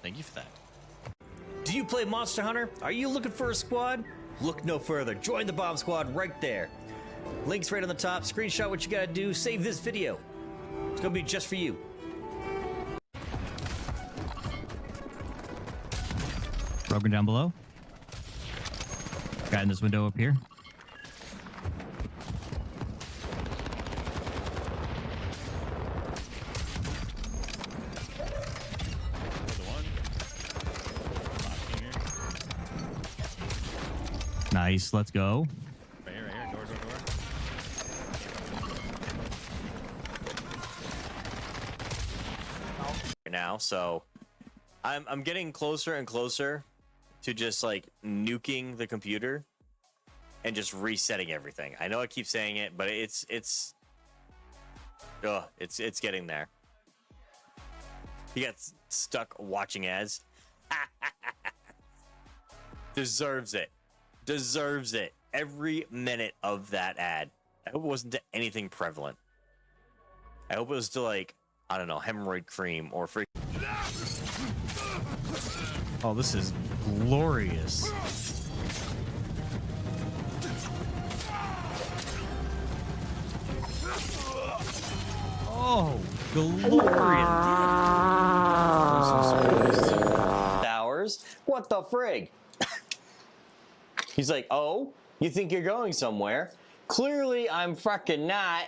Thank you for that. Do you play Monster Hunter? Are you looking for a squad? Look no further. Join the Bomb Squad right there. Link's right on the top. Screenshot what you gotta do. Save this video. It's gonna be just for you. Broken down below. Guy in this window up here. Nice, let's go. Right here, door. Now, so I'm getting closer and closer to just like nuking the computer and just resetting everything. I know I keep saying it, but it's getting there. He got stuck watching ads. Deserves it. Deserves it. Every minute of that ad. I hope it wasn't to anything prevalent. I hope it was to like, I don't know, hemorrhoid cream or free. Oh, this is glorious. Oh, glorious. Hours? What the frig? He's like, oh, you think you're going somewhere? Clearly, I'm freaking not.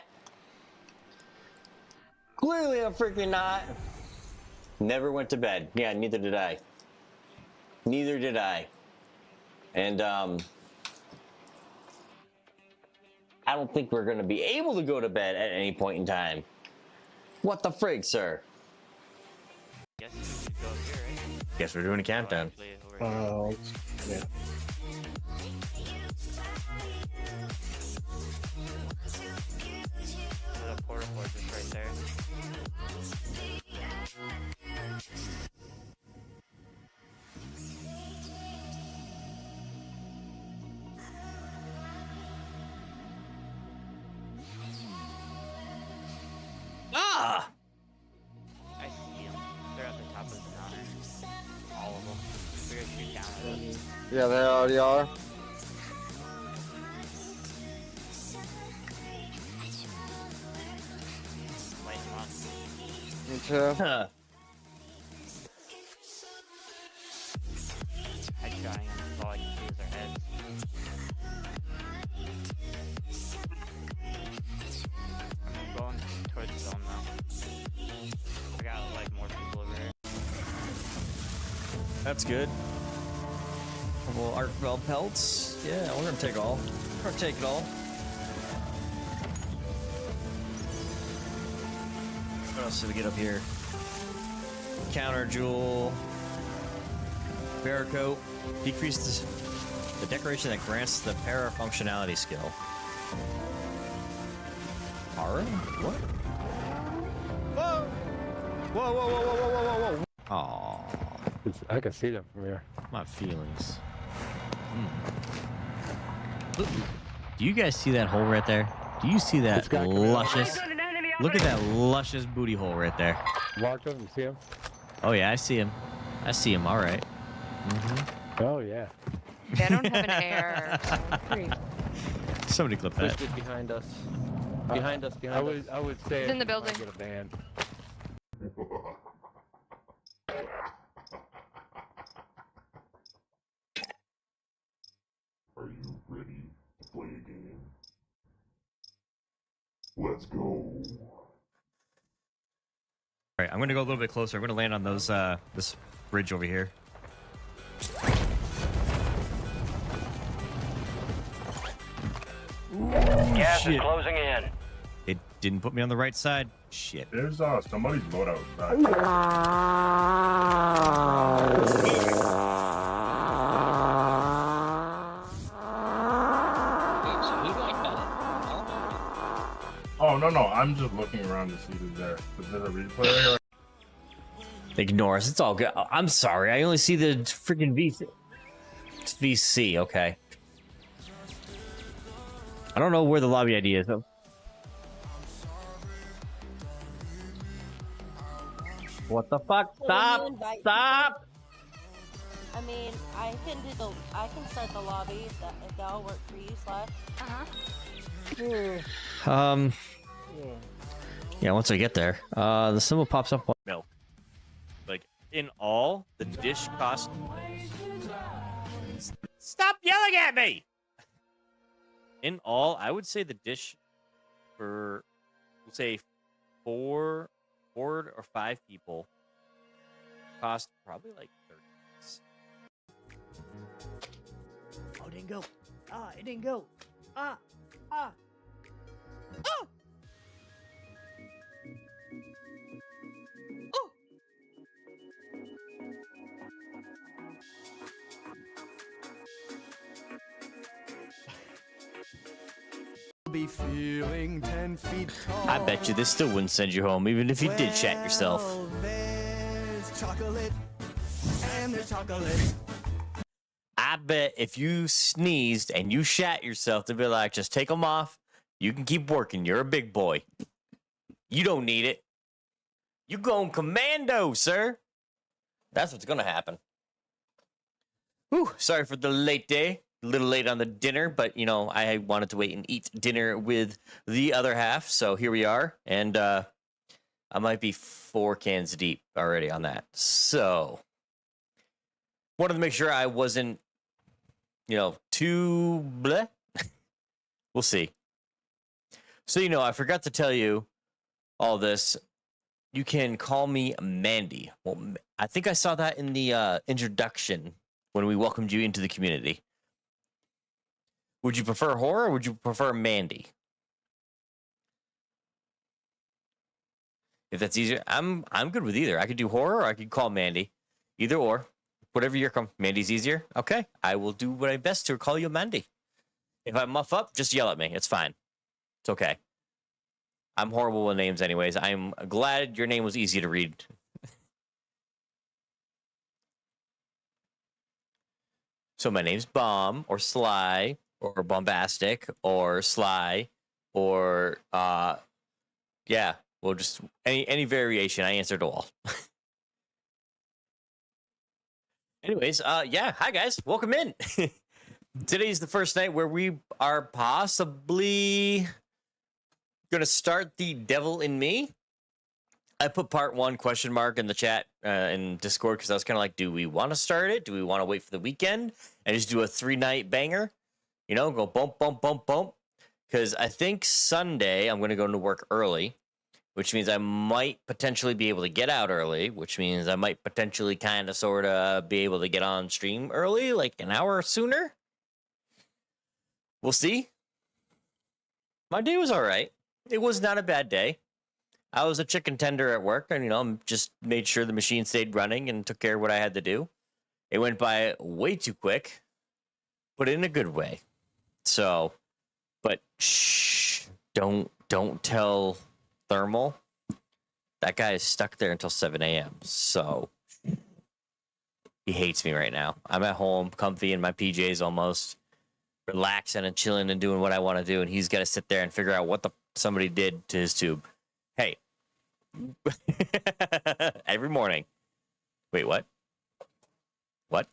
Clearly, I'm freaking not. Never went to bed. Yeah, neither did I. Neither did I. And, I don't think we're going to be able to go to bed at any point in time. What the frig, sir? Guess we should go here, right? Guess we're doing a countdown. Yeah. The porta port is right there. Ah! I see them. They're at the top of the counter. All of them. We're gonna shoot down at them. Yeah, they already are. Light them up. Me too. Huh. Headshotting them. That's all I can see is their heads. I'm going towards the zone now. I got like more people over here. That's good. Well, arc bell pelts. Yeah, we're gonna take all. We're gonna take it all. What else did we get up here? Counter jewel. Paracoat. Decrease the decoration that grants the para functionality skill. Para? What? Whoa! Whoa, whoa, whoa, whoa, whoa, whoa, whoa! Aw, I can see them from here. my feelings. Look, do you guys see that hole right there? Do you see that luscious? Look at that luscious booty hole right there. Mark them, you see them? Oh yeah, I see him. I see him. All right. Oh, yeah. They don't have an air. Somebody clip that. Pushed it behind us. Behind us, I would say It's in the building. Get a van. Are you ready to play a game? Let's go. All right, I'm gonna go a little bit closer. I'm gonna land on those this bridge over here. Gas shit. is closing in. It didn't put me on the right side. Shit. There's somebody's loadout back. Oh no, I'm just looking around to see who's there. Is there a replay? Ignore us. It's all good. I'm sorry. I only see the freaking VC. It's VC. Okay. I don't know where the lobby ID is though. What the fuck? So when Stop! you invite Stop! I mean, I can start the lobby if that'll work for you, Slash. Yeah, once I get there, the symbol pops up. No. Like, in all, the dish cost... Stop yelling at me! In all, I would say the dish for, we'll say, four or 5 people cost probably like 30 bucks. Oh, it didn't go. Ah, it didn't go. Ah. Be feeling 10 feet tall. I bet you this still wouldn't send you home, even if you did shat yourself. Well, there's chocolate, and there's chocolate. I bet if you sneezed and you shat yourself, they'd be like, just take them off. You can keep working. You're a big boy. You don't need it. You going commando, sir. That's what's going to happen. Whew, sorry for the late day. A little late on the dinner, but, you know, I wanted to wait and eat dinner with the other half. So here we are. And I might be 4 cans deep already on that. So wanted to make sure I wasn't, you know, too bleh. We'll see. So, you know, I forgot to tell you all this. You can call me Mandy. Well, I think I saw that in the introduction when we welcomed you into the community. Would you prefer horror or would you prefer Mandy? If that's easier, I'm good with either. I could do horror or I could call Mandy. Either or. Whatever you're Mandy's easier. Okay. I will do my best to call you Mandy. If I muff up, just yell at me. It's fine. It's okay. I'm horrible with names anyways. I'm glad your name was easy to read. So my name's Bomb or Sly or Bombastic or Sly or yeah, well, just any variation. I answered all. Anyways, yeah, hi guys, welcome in. Today's the first night where we are possibly gonna start the Devil in Me. I put part 1 question mark in the chat in Discord because I was kind of like, do we want to start it? Do we want to wait for the weekend and just do a 3-night banger? You know, go bump, bump, bump, bump. Because I think Sunday I'm going to go to work early, which means I might potentially be able to get out early, which means I might potentially kind of sort of be able to get on stream early, like an hour sooner. We'll see. My day was all right. It was not a bad day. I was a chicken tender at work, and, you know, just made sure the machine stayed running and took care of what I had to do. It went by way too quick, but in a good way. So, but shh, don't tell Thermal. That guy is stuck there until 7 a.m. So he hates me right now. I'm at home, comfy in my PJs almost, relaxing and chilling and doing what I want to do, and he's got to sit there and figure out what somebody did to his tube. Hey. Every morning. Wait, what? What?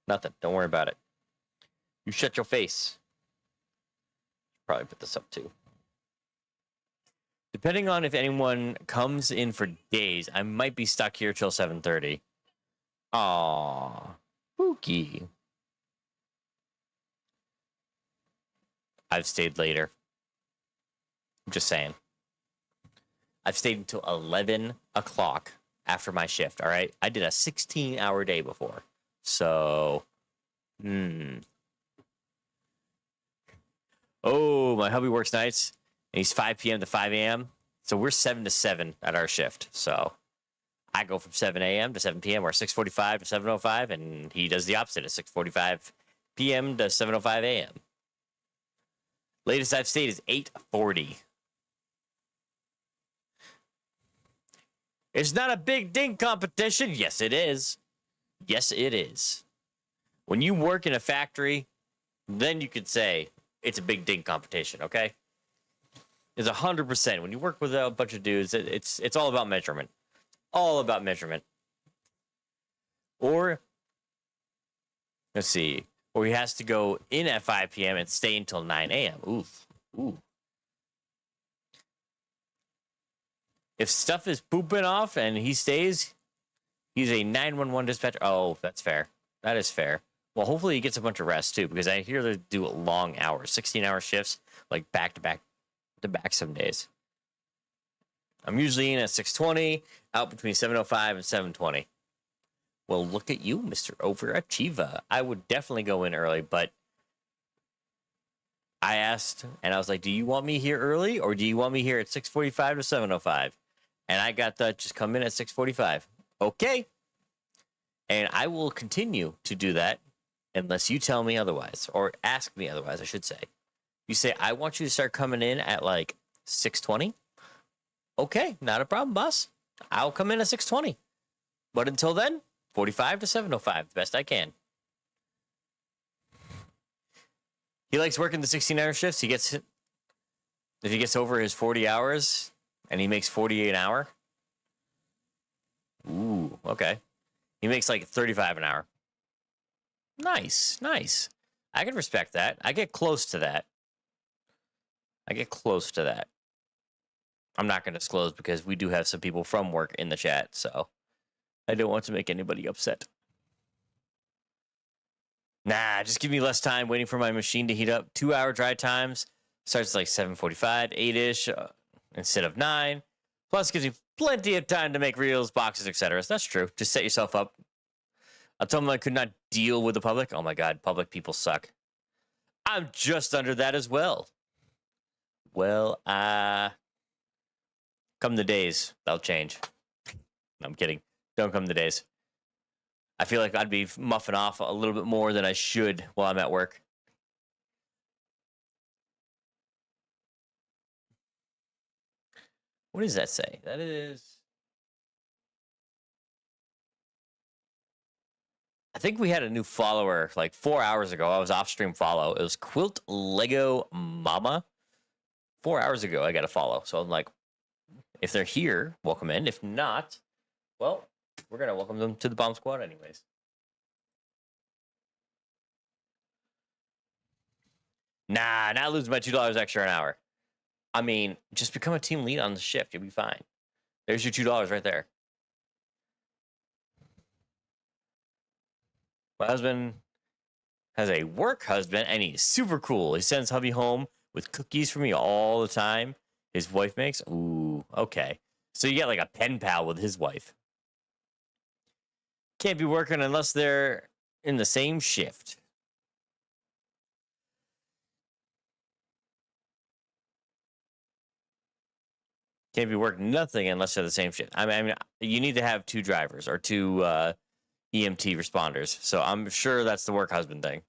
Nothing. Don't worry about it. You shut your face. Probably put this up too. Depending on if anyone comes in for days, I might be stuck here till 7:30. Aww. Spooky. I've stayed later. I'm just saying. I've stayed until 11 o'clock after my shift, all right? I did a 16-hour day before. So, Oh, my hubby works nights, and he's 5 p.m. to 5 a.m. So we're 7 to 7 at our shift. So I go from 7 a.m. to 7 p.m. or 6:45 to 7:05, and he does the opposite at 6:45 p.m. to 7:05 a.m. Latest I've stayed is 8:40. It's not a big ding competition. Yes, it is. Yes, it is. When you work in a factory, then you could say it's a big ding competition, okay? It's 100%. When you work with a bunch of dudes, it's all about measurement. all about measurement. Or, let's see, or he has to go in at 5 p.m. and stay until 9 a.m. Oof. Ooh. If stuff is pooping off and he stays, he's a 911 dispatcher. Oh, that's fair. That is fair. Well, hopefully he gets a bunch of rest too, because I hear they do long hours, 16-hour shifts, like back to back some days. I'm usually in at 6:20, out between 7:05 and 7:20. Well, look at you, Mr. Overachiever. I would definitely go in early, but I asked, and I was like, do you want me here early, or do you want me here at 6:45 to 7:05? And I got that, just come in at 6:45. Okay. And I will continue to do that unless you tell me otherwise, or ask me otherwise, I should say. You say, I want you to start coming in at like 6:20. Okay, not a problem, boss. I'll come in at 6:20. But until then, 45 to 7:05, the best I can. He likes working the 16-hour shifts. If he gets over his 40 hours and he makes 48 an hour. Ooh, okay. He makes like 35 an hour. Nice, nice. I can respect that. I get close to that. I'm not going to disclose because we do have some people from work in the chat, so I don't want to make anybody upset. Nah, just give me less time waiting for my machine to heat up. 2-hour dry times. Starts like 7:45, 8-ish, instead of 9. Plus, gives you plenty of time to make reels, boxes, etc. So that's true. Just set yourself up. I'll tell them I could not deal with the public. Oh my God, public people suck. I'm just under that as well. Well, come the days, that'll change. No, I'm kidding. Don't come the days. I feel like I'd be muffing off a little bit more than I should while I'm at work. What does that say? That is... I think we had a new follower like 4 hours ago. I was off-stream follow. It was Quilt Lego Mama. 4 hours ago, I got a follow. So I'm like, if they're here, welcome in. If not, well, we're going to welcome them to the Bomb Squad anyways. Nah, not losing my $2 extra an hour. I mean, just become a team lead on the shift. You'll be fine. There's your $2 right there. My husband has a work husband, and he's super cool. He sends hubby home with cookies for me all the time. His wife makes. Ooh, okay. So you get like a pen pal with his wife. Can't be working unless they're in the same shift. Can't be working nothing unless they're the same shift. I mean, you need to have 2 drivers or 2 EMT responders. So I'm sure that's the work husband thing.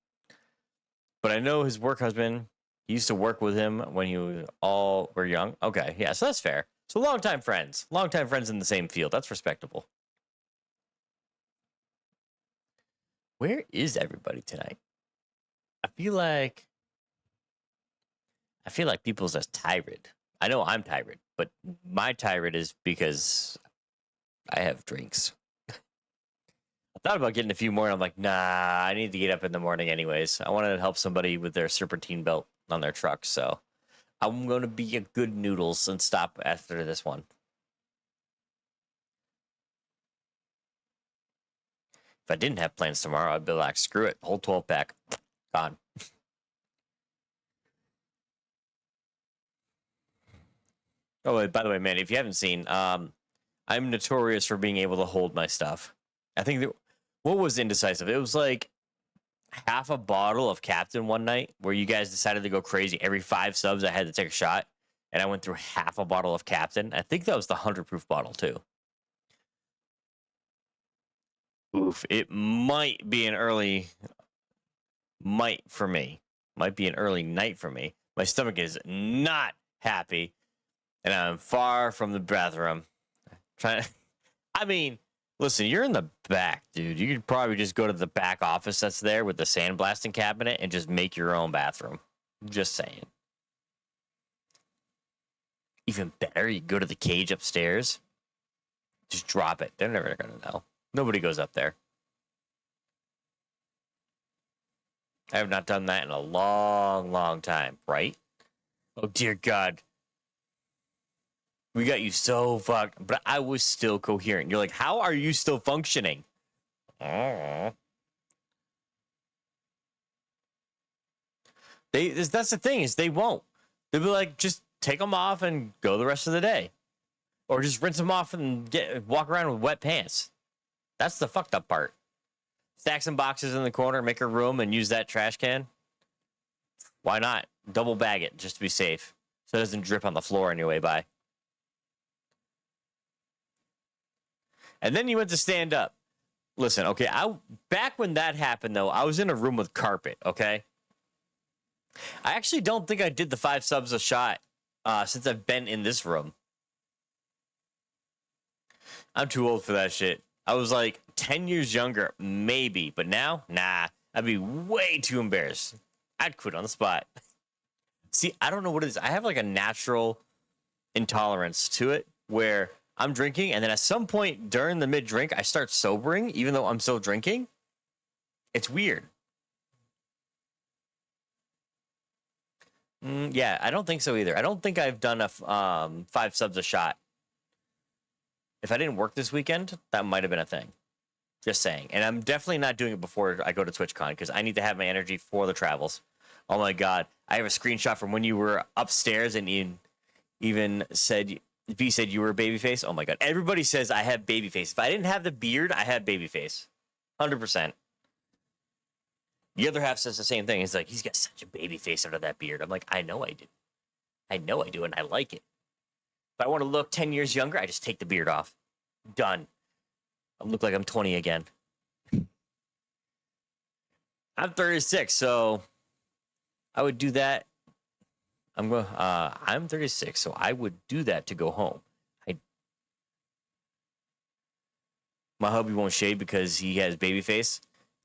But I know his work husband, he used to work with him when you all were young. Okay, yeah, so that's fair. So longtime friends in the same field. That's respectable. Where is everybody tonight? I feel like people's just tired. I know I'm tired, but my tired is because I have drinks. I thought about getting a few more, and I'm like, nah, I need to get up in the morning anyways. I wanted to help somebody with their serpentine belt on their truck, so I'm going to be a good noodles and stop after this one. If I didn't have plans tomorrow, I'd be like, screw it, whole 12-pack, gone. Oh, wait, by the way, man, if you haven't seen, I'm notorious for being able to hold my stuff. I think that, what was indecisive? It was like half a bottle of Captain one night where you guys decided to go crazy. Every 5 subs, I had to take a shot, and I went through half a bottle of Captain. I think that was the 100-proof bottle, too. Oof, it might be an early night for me. My stomach is not happy, and I'm far from the bathroom. I mean, listen, you're in the back, dude. You could probably just go to the back office that's there with the sandblasting cabinet and just make your own bathroom. Just saying. Even better, you go to the cage upstairs. Just drop it. They're never gonna know. Nobody goes up there. I have not done that in a long, long time, right? Oh dear God. We got you so fucked, but I was still coherent. You're like, how are you still functioning? That's the thing, is they won't. They'll be like, just take them off and go the rest of the day. Or just rinse them off and walk around with wet pants. That's the fucked up part. Stack some boxes in the corner, make a room, and use that trash can. Why not? Double bag it just to be safe, so it doesn't drip on the floor on your way by. And then you went to stand up. Listen, okay, back when that happened, though, I was in a room with carpet, okay? I actually don't think I did the 5 subs a shot since I've been in this room. I'm too old for that shit. I was like 10 years younger, maybe, but now, nah, I'd be way too embarrassed. I'd quit on the spot. See, I don't know what it is. I have like a natural intolerance to it where I'm drinking, and then at some point during the mid-drink, I start sobering, even though I'm still drinking. It's weird. Yeah, I don't think so either. I don't think I've done a 5 subs a shot. If I didn't work this weekend, that might have been a thing. Just saying. And I'm definitely not doing it before I go to TwitchCon because I need to have my energy for the travels. Oh my God. I have a screenshot from when you were upstairs and even said, B said you were babyface. Oh my God. Everybody says I have babyface. If I didn't have the beard, I have babyface. 100%. The other half says the same thing. It's like, he's got such a baby face under that beard. I'm like, I know I do. I know I do, and I like it. If I want to look 10 years younger, I just take the beard off. Done. I look like I'm 20 again. I'm 36, so I would do that. I'm 36, so I would do that to go home. My hubby won't shave because he has baby face.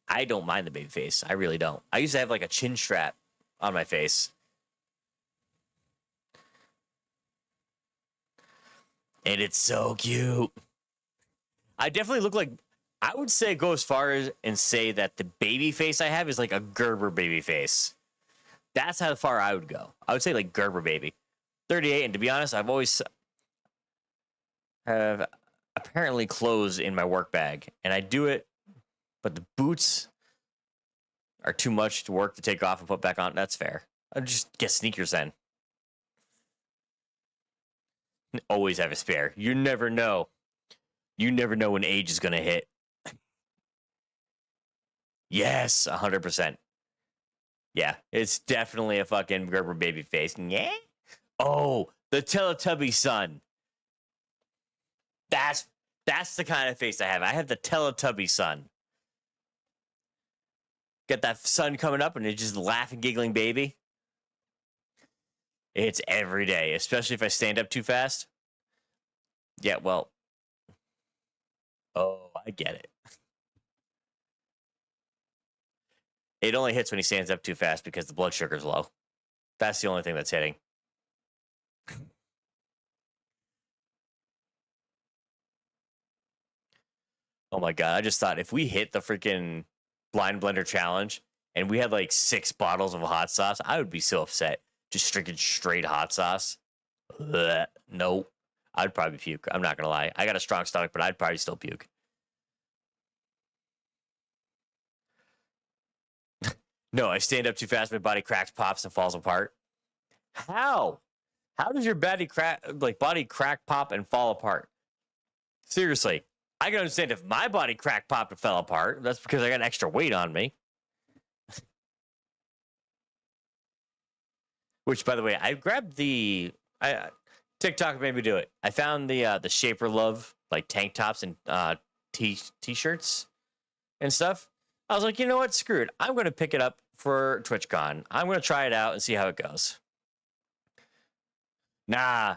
I don't mind the baby face. I really don't. I used to have like a chin strap on my face. And it's so cute. I definitely look like, I would say go as far as and say that the baby face I have is like a Gerber baby face. That's how far I would go. I would say like Gerber baby. 38, and to be honest, I've always have apparently clothes in my work bag. And I do it, but the boots are too much to work to take off and put back on. That's fair. I'll just get sneakers then. Always have a spare. You never know. You never know when age is going to hit. Yes, 100%. Yeah, it's definitely a fucking Gerber baby face. Yeah. Oh, the Teletubby son. That's the kind of face I have. I have the Teletubby son. Get that sun coming up and it's just laughing, giggling baby. It's every day, especially if I stand up too fast. Yeah, well. Oh, I get it. It only hits when he stands up too fast because the blood sugar's low. That's the only thing that's hitting. Oh my God, I just thought if we hit the freaking blind blender challenge and we had like 6 bottles of hot sauce, I would be so upset. Just drinking straight hot sauce. Ugh, nope. I'd probably puke. I'm not going to lie. I got a strong stomach, but I'd probably still puke. No, I stand up too fast, my body cracks, pops, and falls apart. How? How does your body crack, pop, and fall apart? Seriously. I can understand if my body cracked, popped, and fell apart. That's because I got extra weight on me. Which, by the way, I grabbed TikTok made me do it. I found the Shaper Love like tank tops and t-shirts and stuff. I was like, you know what? Screw it. I'm going to pick it up for TwitchCon. I'm going to try it out and see how it goes. Nah,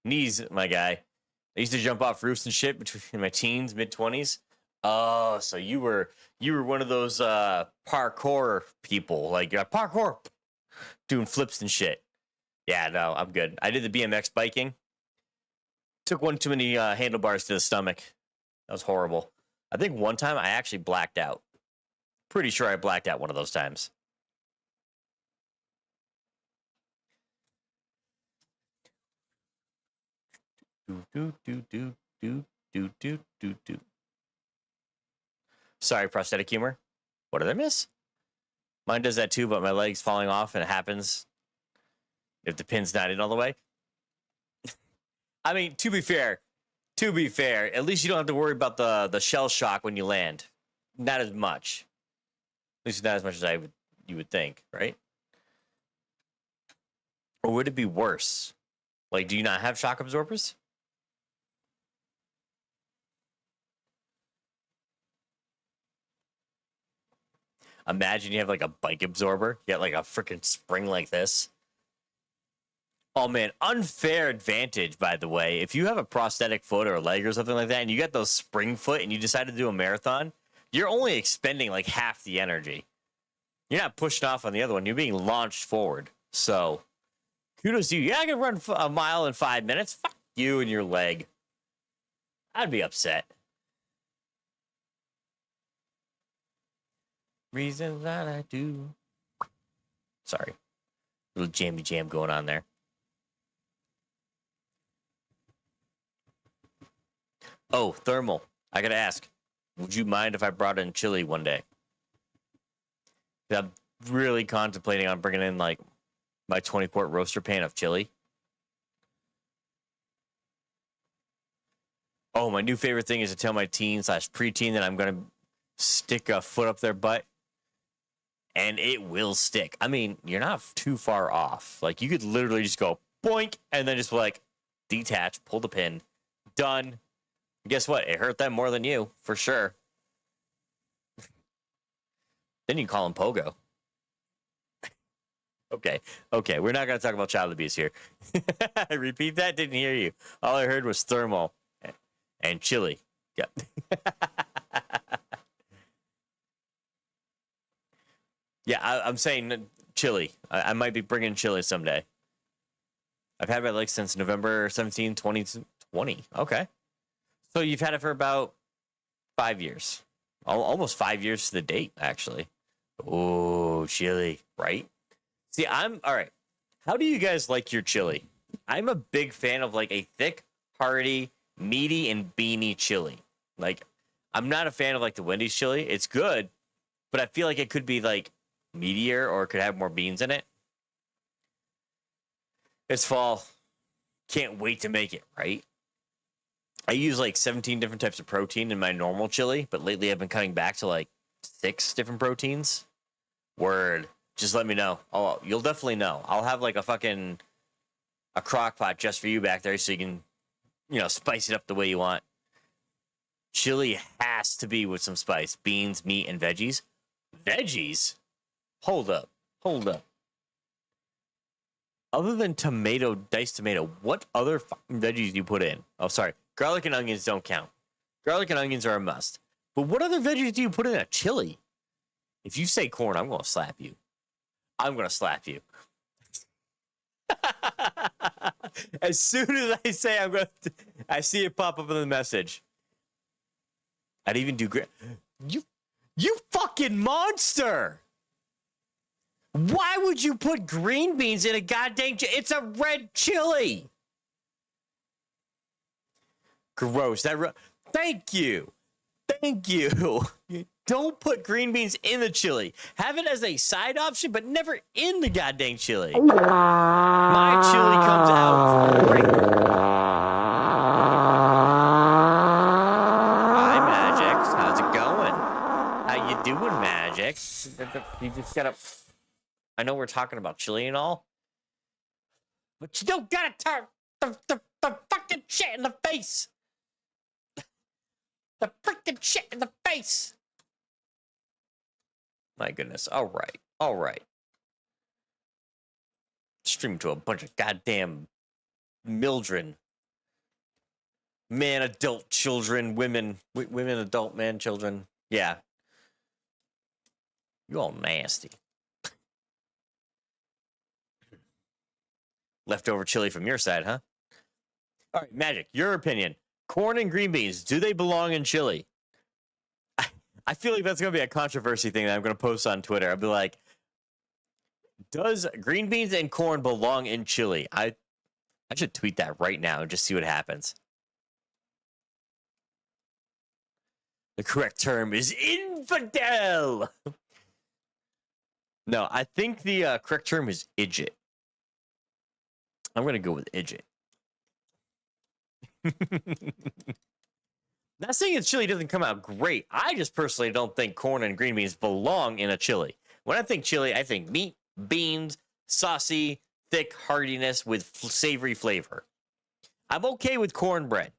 knees, my guy. I used to jump off roofs and shit between my teens, mid-20s. Oh, so you were one of those parkour people, like parkour, doing flips and shit. Yeah, no, I'm good. I did the BMX biking. Took one too many handlebars to the stomach. That was horrible. I think one time I actually blacked out. Pretty sure I blacked out one of those times. Do. Sorry, prosthetic humor. What did I miss? Mine does that too, but my leg's falling off, and it happens if the pin's not in all the way. I mean, to be fair, at least you don't have to worry about the shell shock when you land. Not as much. At least not as much as you would think, right? Or would it be worse? Like, do you not have shock absorbers? Imagine you have like a bike absorber. You got like a freaking spring like this. Oh man, unfair advantage, by the way. If you have a prosthetic foot or a leg or something like that, and you got those spring foot and you decide to do a marathon, you're only expending like half the energy. You're not pushing off on the other one. You're being launched forward. So, kudos to you. Yeah, I can run a mile in 5 minutes. Fuck you and your leg. I'd be upset. Reasons that I do. Sorry. Little jammy jam going on there. Oh, thermal. I gotta ask. Would you mind if I brought in chili one day? I'm really contemplating on bringing in like my 20-quart roaster pan of chili. Oh, my new favorite thing is to tell my teen/preteen that I'm gonna stick a foot up their butt. And it will stick. I mean, you're not too far off. Like, you could literally just go boink and then just like detach, pull the pin, done. Guess what? It hurt them more than you, for sure. Then you call him Pogo. Okay, we're not going to talk about child abuse here. Repeat that, didn't hear you. All I heard was thermal and chili. Yep. Yeah, I'm saying chili. I might be bringing chili someday. I've had my legs since November 17, 2020. Okay. So you've had it for about 5 years. Almost 5 years to the date, actually. Oh, chili, right? See, all right. How do you guys like your chili? I'm a big fan of like a thick, hearty, meaty, and beany chili. Like, I'm not a fan of like the Wendy's chili. It's good, but I feel like it could be like meatier or could have more beans in it. It's fall. Can't wait to make it, right? I use like 17 different types of protein in my normal chili, but lately I've been cutting back to like 6 different proteins. Word. Just let me know. You'll definitely know. I'll have like a crock pot just for you back there so you can, spice it up the way you want. Chili has to be with some spice. Beans, meat, and veggies. Veggies? Hold up. Other than diced tomato, what other fucking veggies do you put in? Oh, sorry. Garlic and onions don't count. Garlic and onions are a must. But what other veggies do you put in a chili? If you say corn, I'm going to slap you. As soon as I say I see it pop up in the message. I'd even do You fucking monster! Why would you put green beans in a goddamn it's a red chili? Gross. Thank you. Don't put green beans in the chili. Have it as a side option, but never in the goddamn chili. My chili comes out great. Hi, Magic. How's it going? How you doing, Magic? You just gotta... I know we're talking about chili and all, but you don't gotta turn the fucking shit in the face. The freaking shit in the face. My goodness. All right. Stream to a bunch of goddamn Mildren. Man, adult children, women, adult man, children. Yeah. You all nasty. Leftover chili from your side, huh? All right, Magic, your opinion. Corn and green beans, do they belong in chili? I feel like that's going to be a controversy thing that I'm going to post on Twitter. I'll be like, does green beans and corn belong in chili? I should tweet that right now and just see what happens. The correct term is infidel. No, I think the correct term is idjit. I'm going to go with idjit. Not saying that chili doesn't come out great. I just personally don't think corn and green beans belong in a chili. When I think chili, I think meat, beans, saucy, thick heartiness with savory flavor. I'm okay with cornbread.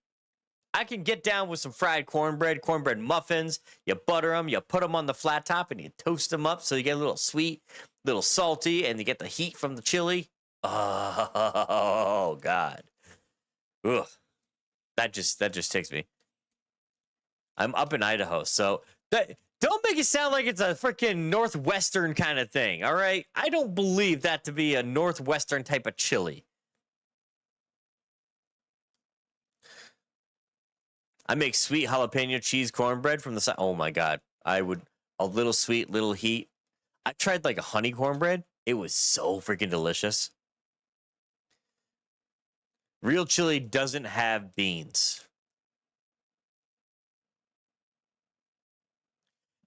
I can get down with some fried cornbread muffins. You butter them, you put them on the flat top, and you toast them up so you get a little sweet, little salty, and you get the heat from the chili. Oh, God. Ugh. That just takes me. I'm up in Idaho, so don't make it sound like it's a freaking Northwestern kind of thing, all right? I don't believe that to be a Northwestern type of chili. I make sweet jalapeno cheese cornbread from the side. Oh, my God. I would, a little sweet, little heat. I tried like a honey cornbread. It was so freaking delicious. Real chili doesn't have beans.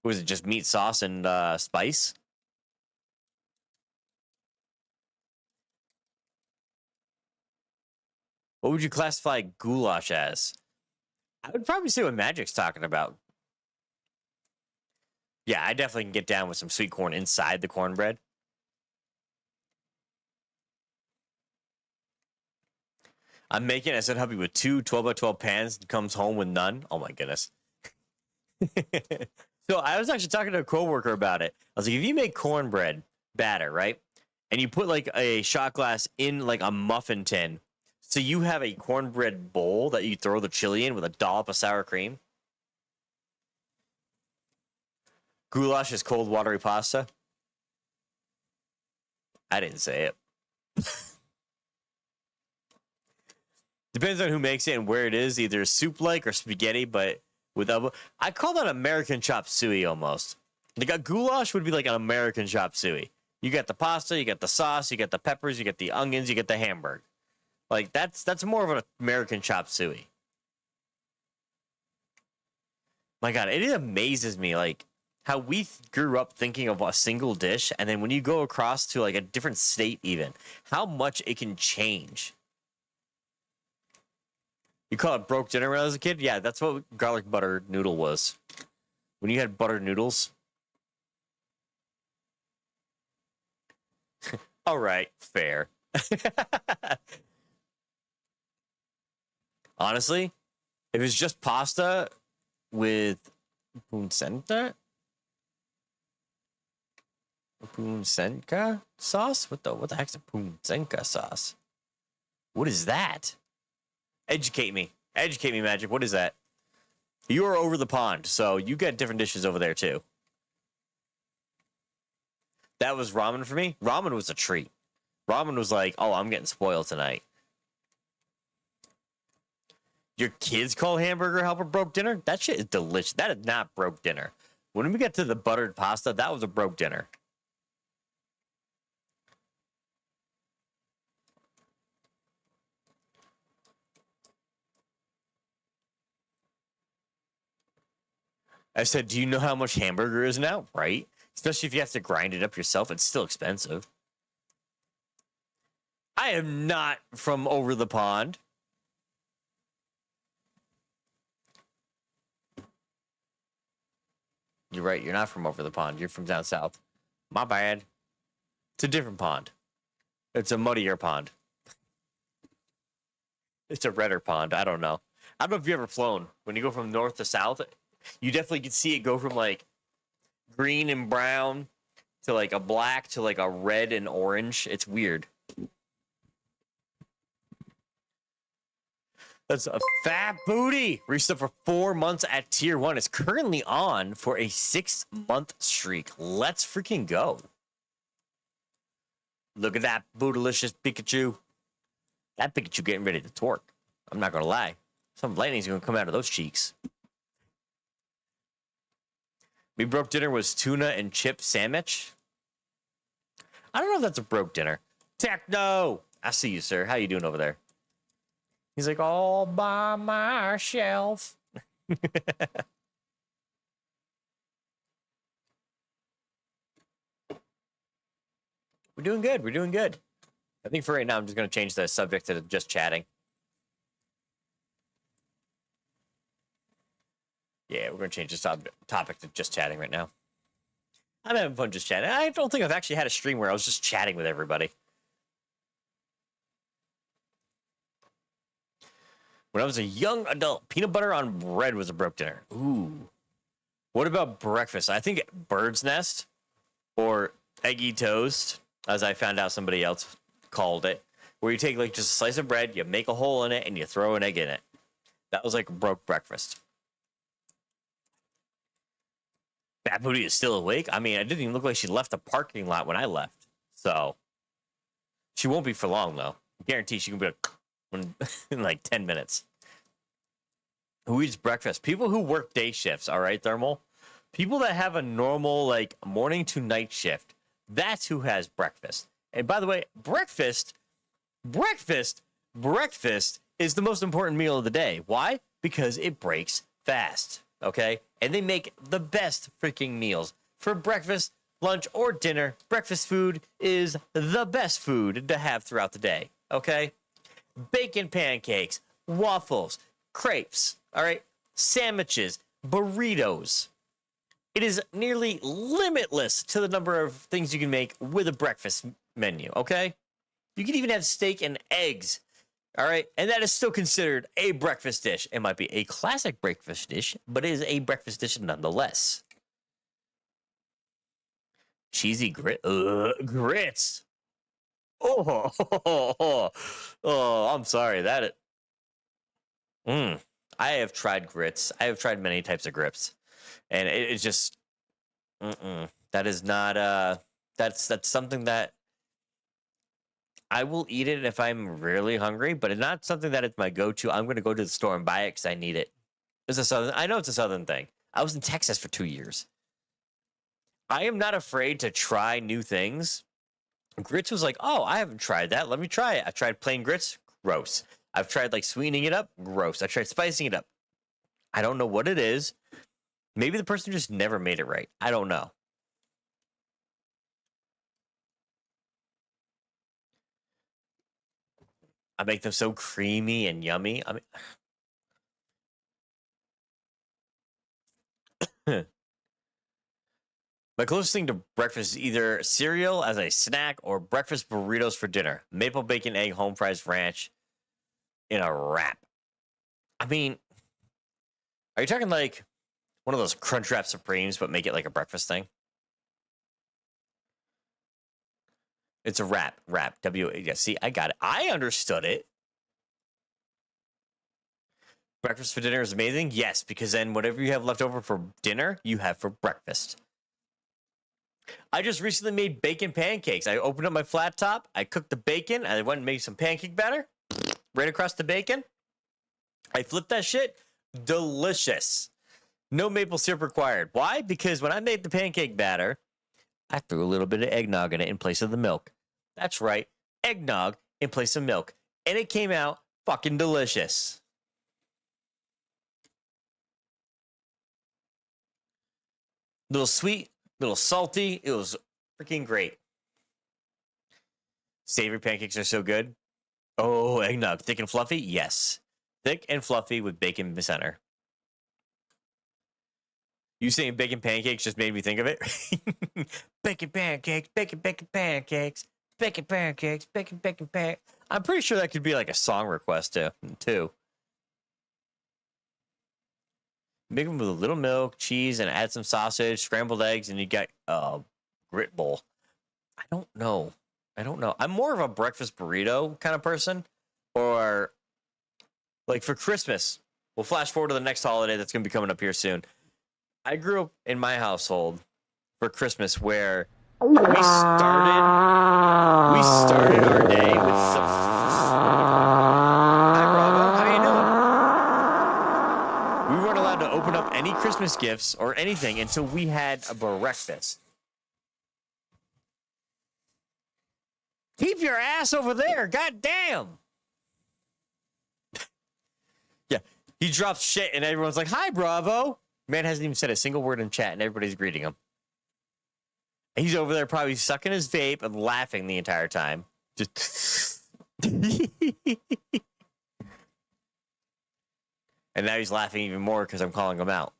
Was it just meat, sauce, and spice? What would you classify goulash as? I would probably say what Magic's talking about. Yeah, I definitely can get down with some sweet corn inside the cornbread. I'm making, I said, hubby, with 2 12x12 pans and comes home with none. Oh, my goodness. So I was actually talking to a coworker about it. I was like, if you make cornbread batter, right? And you put like a shot glass in like a muffin tin. So you have a cornbread bowl that you throw the chili in with a dollop of sour cream. Goulash is cold, watery pasta. I didn't say it. Depends on who makes it and where it is, either soup-like or spaghetti, but with I call that American chop suey almost. Like a goulash would be like an American chop suey. You got the pasta, you got the sauce, you got the peppers, you got the onions, you get the hamburger. Like that's more of an American chop suey. My God, it amazes me like how we grew up thinking of a single dish, and then when you go across to like a different state, even how much it can change. You call it broke dinner when I was a kid? Yeah, that's what garlic butter noodle was. When you had buttered noodles. All right, fair. Honestly, if it's just pasta with puncenta sauce? What the heck's a puncenta sauce? What is that? Educate me, Magic. What is that? You are over the pond, so you get different dishes over there too. That was ramen for me. Ramen was a treat. Ramen was like, oh, I'm getting spoiled tonight. Your kids call hamburger helper broke dinner? That shit is delicious. That is not broke dinner. When we get to the buttered pasta, that was a broke dinner. I said, do you know how much hamburger is now? Right? Especially if you have to grind it up yourself. It's still expensive. I am not from over the pond. You're right. You're not from over the pond. You're from down south. My bad. It's a different pond. It's a muddier pond. It's a redder pond. I don't know. I don't know if you've ever flown. When you go from north to south, you definitely can see it go from like green and brown to like a black to like a red and orange. It's weird. That's a fat booty. Reached up for 4 months at tier 1. It's currently on for a 6-month streak. Let's freaking go. Look at that bootylicious Pikachu. That Pikachu getting ready to twerk. I'm not going to lie. Some lightning's gonna come out of those cheeks. Me broke dinner was tuna and chip sandwich. I don't know if that's a broke dinner. Techno! I see you, sir. How you doing over there? He's like, all by myself. We're doing good. We're doing good. I think for right now, I'm just going to change the subject to just chatting. Yeah, we're going to change this topic to just chatting right now. I'm having fun just chatting. I don't think I've actually had a stream where I was just chatting with everybody. When I was a young adult, peanut butter on bread was a broke dinner. Ooh. What about breakfast? I think bird's nest or eggy toast, as I found out somebody else called it, where you take like just a slice of bread, you make a hole in it, and you throw an egg in it. That was like broke breakfast. Bad Booty is still awake. I mean, it didn't even look like she left the parking lot when I left. So she won't be for long, though. I guarantee she can be like, in like 10 minutes. Who eats breakfast? People who work day shifts, all right, Thermal? People that have a normal, like, morning to night shift. That's who has breakfast. And by the way, breakfast is the most important meal of the day. Why? Because it breaks fast, okay? And they make the best freaking meals. For breakfast, lunch, or dinner, breakfast food is the best food to have throughout the day, okay? Bacon pancakes, waffles, crepes, all right, sandwiches, burritos. It is nearly limitless to the number of things you can make with a breakfast menu, okay? You can even have steak and eggs, all right? And that is still considered a breakfast dish. It might be a classic breakfast dish, but it is a breakfast dish nonetheless. Cheesy grits. Oh, I'm sorry. I have tried grits. I have tried many types of grits, and it's just, that is not, that's something that I will eat it if I'm really hungry, but it's not something that it's my go-to. I'm going to go to the store and buy it because I need it. I know it's a Southern thing. I was in Texas for 2 years. I am not afraid to try new things. Grits was like, oh, I haven't tried that. Let me try it. I tried plain grits. Gross. I've tried like sweetening it up. Gross. I tried spicing it up. I don't know what it is. Maybe the person just never made it right. I don't know. I make them so creamy and yummy. I mean, my closest thing to breakfast is either cereal as a snack or breakfast burritos for dinner. Maple bacon, egg, home fries, ranch in a wrap. I mean, are you talking like one of those Crunchwrap Supremes, but make it like a breakfast thing? It's a wrap. Yeah, see, I got it. I understood it. Breakfast for dinner is amazing? Yes, because then whatever you have left over for dinner, you have for breakfast. I just recently made bacon pancakes. I opened up my flat top. I cooked the bacon. I went and made some pancake batter. Right across the bacon. I flipped that shit. Delicious. No maple syrup required. Why? Because when I made the pancake batter, I threw a little bit of eggnog in it in place of the milk. That's right. Eggnog in place of milk. And it came out fucking delicious. Little sweet, little salty. It was freaking great. Savory pancakes are so good. Oh, eggnog. Thick and fluffy? Yes. Thick and fluffy with bacon in the center. You saying bacon pancakes just made me think of it. Bacon pancakes, bacon pancakes, bacon pancakes, bacon pancakes. I'm pretty sure that could be like a song request too. Make them with a little milk, cheese, and add some sausage, scrambled eggs, and you got a grit bowl. I don't know. I'm more of a breakfast burrito kind of person. Or like for Christmas, we'll flash forward to the next holiday that's going to be coming up here soon. I grew up in my household for Christmas where we started our day with some... Hi, Bravo. How you doing? Christmas gifts or anything until we had a breakfast. Keep your ass over there. God damn. Yeah. He drops shit and everyone's like, hi, Bravo. Man hasn't even said a single word in chat and everybody's greeting him. He's over there probably sucking his vape and laughing the entire time. Just. And now he's laughing even more because I'm calling him out.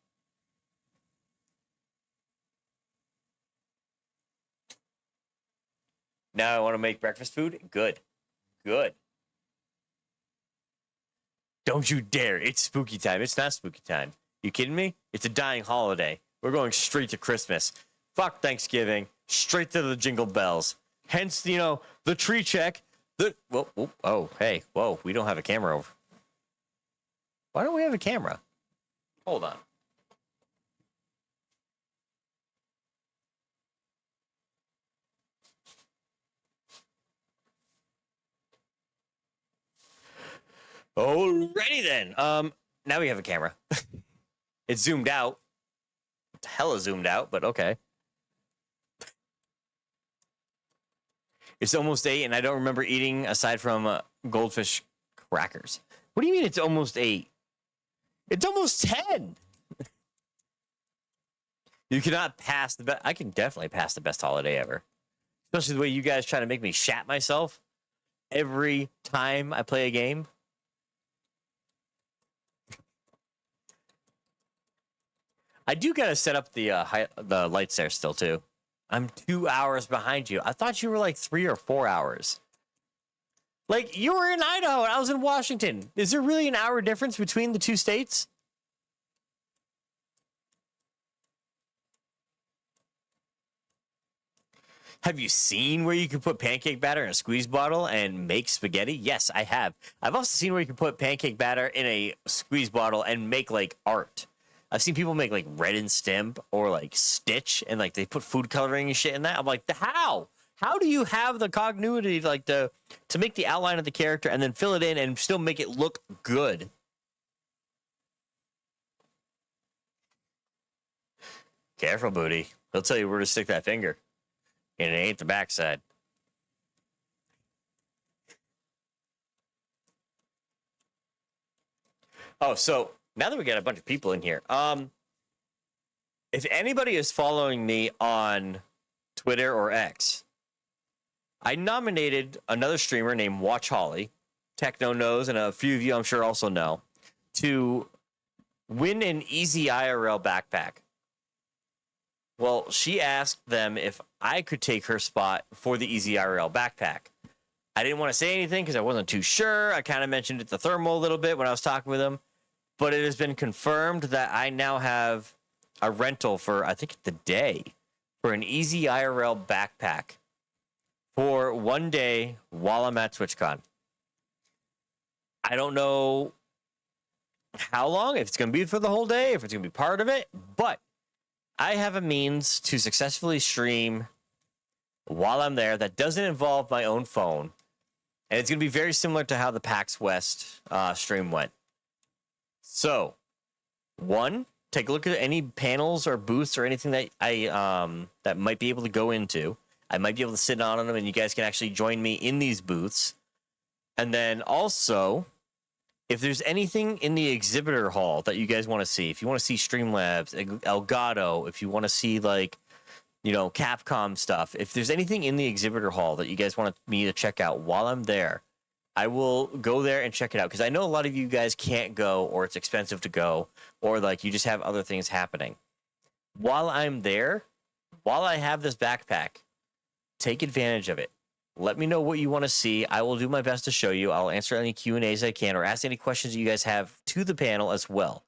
Now I want to make breakfast food? Good. Good. Don't you dare. It's spooky time. It's not spooky time. You kidding me? It's a dying holiday. We're going straight to Christmas. Fuck Thanksgiving. Straight to the jingle bells. Hence, you know, the tree check. Oh, hey. Whoa, we don't have a camera over. Why don't we have a camera? Hold on. Alrighty then. Now we have a camera. It's zoomed out. It's hella zoomed out, but okay. It's almost 8, and I don't remember eating aside from goldfish crackers. What do you mean it's almost 8? It's almost 10. You cannot pass the best. I can definitely pass the best holiday ever. Especially the way you guys try to make me shat myself every time I play a game. I do gotta set up the lights there still too. I'm 2 hours behind you. I thought you were like 3 or 4 hours. Like, you were in Idaho and I was in Washington. Is there really an hour difference between the two states? Have you seen where you can put pancake batter in a squeeze bottle and make spaghetti? Yes, I have. I've also seen where you can put pancake batter in a squeeze bottle and make, like, art. I've seen people make, like, Red and Stimp or, like, Stitch, and, like, they put food coloring and shit in that. I'm like, how? How do you have the cognitivity, like, to make the outline of the character and then fill it in and still make it look good? Careful, Booty. He'll tell you where to stick that finger. And it ain't the backside. Oh, so now that we got a bunch of people in here, if anybody is following me on Twitter or X, I nominated another streamer named Watch Holly, Techno knows, and a few of you I'm sure also know, to win an Easy IRL backpack. Well, she asked them if I could take her spot for the Easy IRL backpack. I didn't want to say anything because I wasn't too sure. I kind of mentioned it to Thermal a little bit when I was talking with him. But it has been confirmed that I now have a rental for, I think, the day for an Easy IRL backpack for one day while I'm at TwitchCon. I don't know how long, if it's going to be for the whole day, if it's going to be part of it, but I have a means to successfully stream while I'm there that doesn't involve my own phone. And it's going to be very similar to how the PAX West stream went. So, one, take a look at any panels or booths or anything that that might be able to go into. I might be able to sit on them, and you guys can actually join me in these booths. And then also, if there's anything in the exhibitor hall that you guys want to see, if you want to see Streamlabs, Elgato, if you want to see, like, you know, Capcom stuff, if there's anything in the exhibitor hall that you guys want me to check out while I'm there, I will go there and check it out. Because I know a lot of you guys can't go, or it's expensive to go, or, like, you just have other things happening. While I'm there, while I have this backpack, take advantage of it. Let me know what you want to see. I will do my best to show you. I'll answer any Q&As I can or ask any questions you guys have to the panel as well.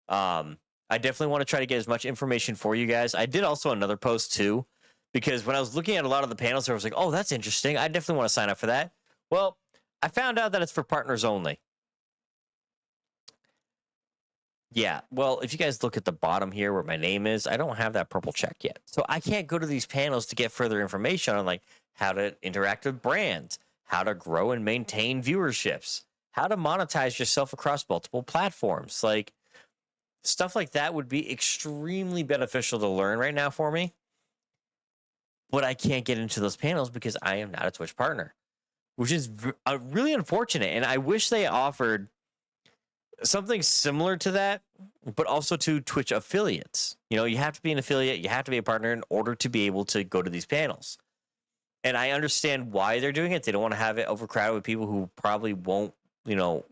I definitely want to try to get as much information for you guys. I did also another post too, because when I was looking at a lot of the panels, I was like, oh, that's interesting. I definitely want to sign up for that. Well, I found out that it's for partners only. Yeah, well, if you guys look at the bottom here where my name is, I don't have that purple check yet. So I can't go to these panels to get further information on, like, how to interact with brands, how to grow and maintain viewerships, how to monetize yourself across multiple platforms. Like, stuff like that would be extremely beneficial to learn right now for me. But I can't get into those panels because I am not a Twitch partner, which is really unfortunate. And I wish they offered something similar to that, but also to Twitch affiliates. You know, you have to be an affiliate, you have to be a partner in order to be able to go to these panels. And I understand why they're doing it. They don't want to have it overcrowded with people who probably won't, you know,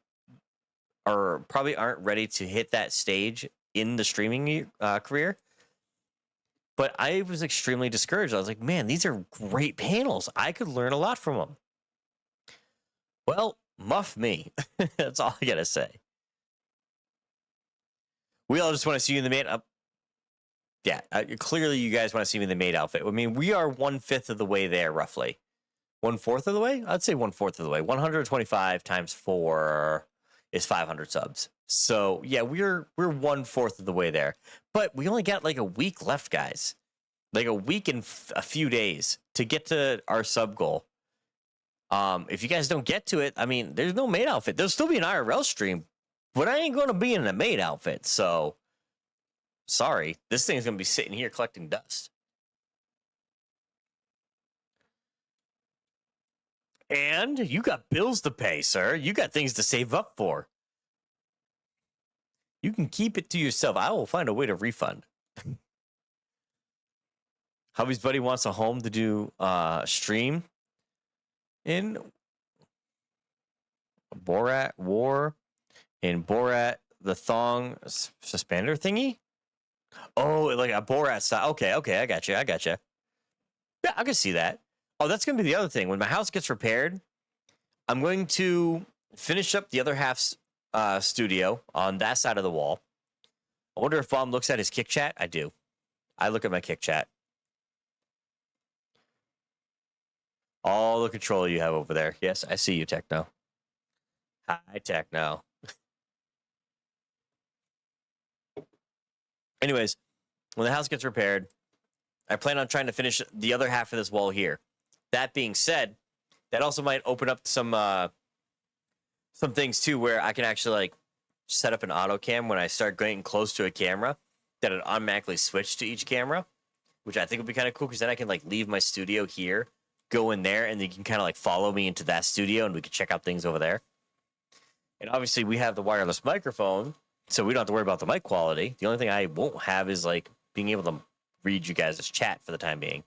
or probably aren't ready to hit that stage in the streaming career. But I was extremely discouraged. I was like, man, these are great panels. I could learn a lot from them. Well, muff me. That's all I got to say. We all just want to see you in the maid. Yeah, clearly you guys want to see me in the maid outfit. I mean, we are 1/5 of the way there, roughly. 1/4 of the way? I'd say 1/4 of the way. 125 times 4 is 500 subs. So yeah, we're 1/4 of the way there. But we only got like a week left, guys. Like a week and a few days to get to our sub goal. If you guys don't get to it, I mean, there's no maid outfit. There'll still be an IRL stream, but I ain't going to be in a maid outfit. So sorry, this thing's going to be sitting here collecting dust. And you got bills to pay, sir. You got things to save up for. You can keep it to yourself. I will find a way to refund. Hubby's buddy wants a home to do stream in Borat War in Borat the thong suspender thingy. Oh, like a Borat style. Okay, I got you. Yeah, I can see that. Oh, that's going to be the other thing. When my house gets repaired, I'm going to finish up the other half's studio on that side of the wall. I wonder if Mom looks at his Kick Chat. I do. I look at my Kick Chat. All the control you have over there. Yes, I see you, Techno. Hi, Techno. Anyways, when the house gets repaired, I plan on trying to finish the other half of this wall here. That being said, that also might open up some things too, where I can actually like set up an auto cam when I start getting close to a camera, that it automatically switch to each camera, which I think would be kind of cool because then I can like leave my studio here, go in there, and you can kind of like follow me into that studio and we can check out things over there. And obviously we have the wireless microphone, so we don't have to worry about the mic quality. The only thing I won't have is like being able to read you guys' chat for the time being.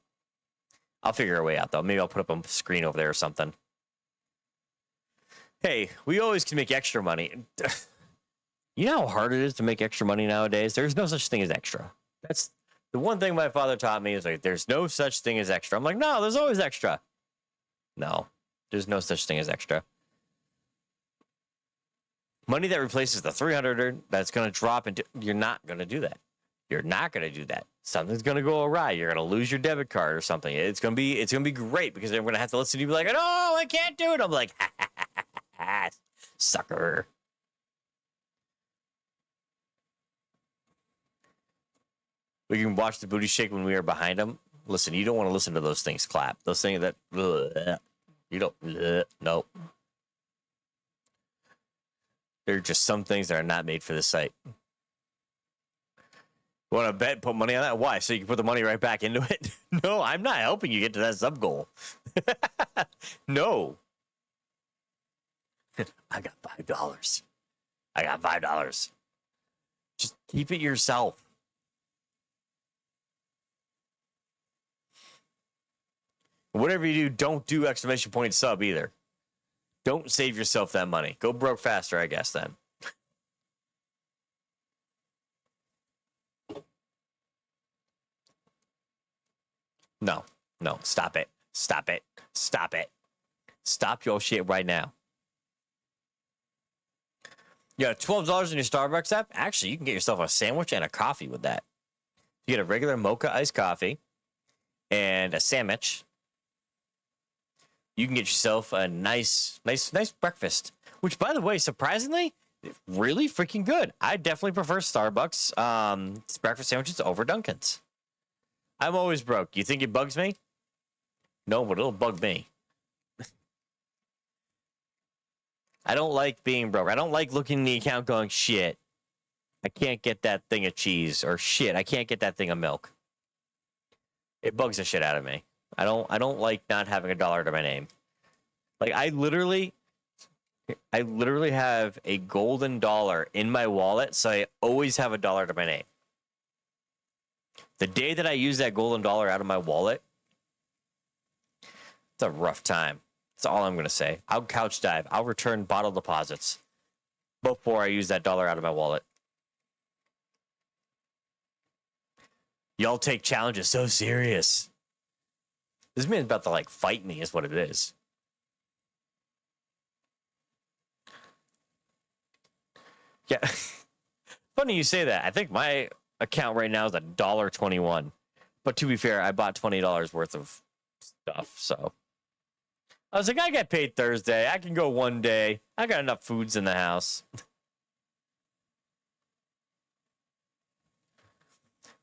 I'll figure a way out though. Maybe I'll put up a screen over there or something. Hey, we always can make extra money. You know how hard it is to make extra money nowadays? There's no such thing as extra. That's the one thing my father taught me, is like, there's no such thing as extra. I'm like, no, there's always extra. No, there's no such thing as extra. Money that replaces the 300 that's going to drop into, you're not going to do that. You're not going to do that. Something's going to go awry. You're going to lose your debit card or something. It's going to be great because they're going to have to listen to you be like, no, I can't do it. I'm like, sucker. We can watch the booty shake when we are behind them. Listen, you don't want to listen to those things clap. Those things that, you don't, nope. There are just some things that are not made for this site. You want to bet, put money on that? Why? So you can put the money right back into it? No, I'm not helping you get to that sub goal. No. I got $5. I got $5. Just keep it yourself. Whatever you do, don't do exclamation point sub either. Don't save yourself that money. Go broke faster, I guess, then. No, stop it. Stop it. Stop it. Stop your shit right now. You got $12 in your Starbucks app? Actually, you can get yourself a sandwich and a coffee with that. You get a regular mocha iced coffee and a sandwich. You can get yourself a nice breakfast, which, by the way, surprisingly, really freaking good. I definitely prefer Starbucks breakfast sandwiches over Dunkin's. I'm always broke. You think it bugs me? No, but it'll bug me. I don't like being broke. I don't like looking in the account going, shit, I can't get that thing of cheese, or shit, I can't get that thing of milk. It bugs the shit out of me. I don't like not having $1 to my name. Like I literally have a golden dollar in my wallet, so I always have $1 to my name. The day that I use that golden dollar out of my wallet, it's a rough time. That's all I'm gonna say. I'll couch dive. I'll return bottle deposits before I use that dollar out of my wallet. Y'all take challenges so serious. This man's about to like fight me, is what it is. Yeah. Funny you say that. I think my account right now is $1.21. But to be fair, I bought $20 worth of stuff, so I was like, I get paid Thursday. I can go one day. I got enough foods in the house.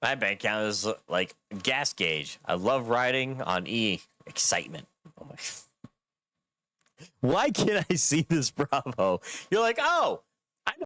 My bank account is like a gas gauge. I love riding on E. Excitement. Oh my. Why can't I see this Bravo? You're like, oh,